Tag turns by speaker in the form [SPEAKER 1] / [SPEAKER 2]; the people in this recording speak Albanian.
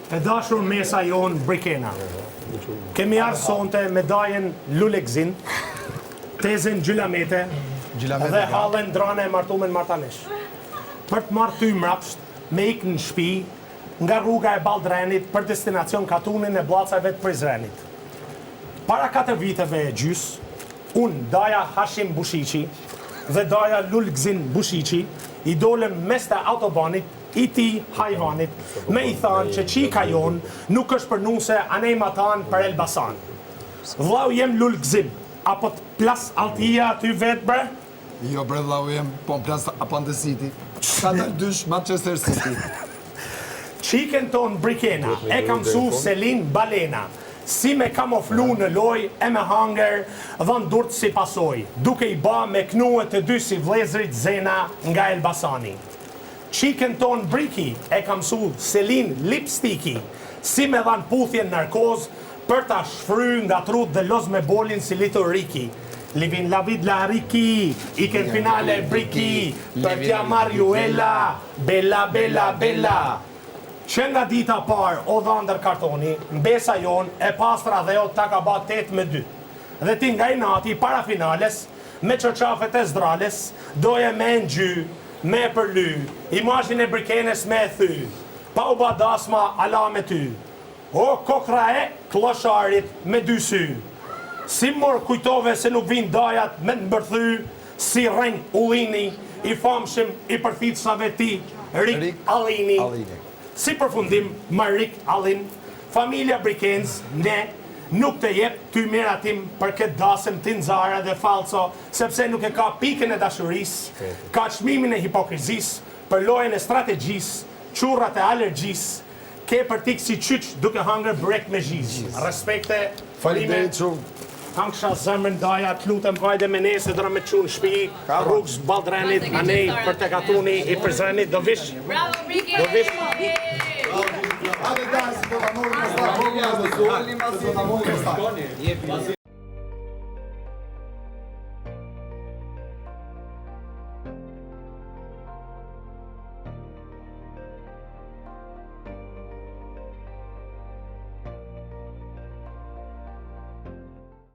[SPEAKER 1] E dashur mesa jonë Brikena. Kemi ardhur sonte me dajen Lulekzin, tezën Gjylamete dhe hallen drane e martumen martanesh. Për të marrë ty mrapsht, me ikë në shtëpi nga rruga e Baldrenit për destinacion Katunin e Bllacave të Prizrenit. Para 4 viteve e gjys, unë, daja Hashim Bushiqi dhe daja Lulekzin Bushiqi, i dolëm mes të autobanit i ti hajvanit, me i thanë që qika jonë nuk është për nuse anej matan për Elbasan. Vlau jem Lulekzin, apo të plas altia ty vetë bre?
[SPEAKER 2] Jo bre vlau jem, po në plas apandesiti. Ka të dysh Manchester City.
[SPEAKER 1] Qiken ton Brikena, e kam su Selin Balena, si me kamoflu në loj e me hanger dhe në durët si pasoj, duke i ba me knue të dy si vlezrit Zena nga Elbasani. Qiken ton Briki, e kam su Selin Lipstiki, si me dhan puthjen narkoz për ta shfry nga trut dhe loz me bolin si Lito Riki. Livin la vid la Riki, iken finale Briki, për tja Marjuela, bella, bella, bella. Që nga dita par, o dha ndër kartoni, mbesa jon e pastra dhe o ta ka ba 8-2. Dhe ti nga i nati, para finales, me qërqafet e zdrales, doje me ngjy, me përly, imazhin e Brikenes me e thy, pa u ba dasma ala me ty. O kokra e klosharit me 2 sy, si mor kujtove se nuk vin dajat me të mbërthy, si rrenj ullini, i famshim i përfitsave ti, Rik Allini. Si përfundim, Marik Allin, familja Brikens, ne, nuk të jep ty miratim për këtë dasëm tinzara dhe falco, sepse nuk e ka pikën e dashuris, ka çmimin e hipokrizis, për lojën e strategjis, qurrat e alergjis, ke për tik si qyç duke hangër brek me gjiz. Respekte, falime, hangsha zemrën daja, të lutem vajde me nese dra me qunë shpi, rrugës Baldrenit, anej për të Katuni i Prizrenit, do vish.
[SPEAKER 3] Bravo, Briki!
[SPEAKER 1] Do vish.
[SPEAKER 2] Hajde dance, do ta morëm në start.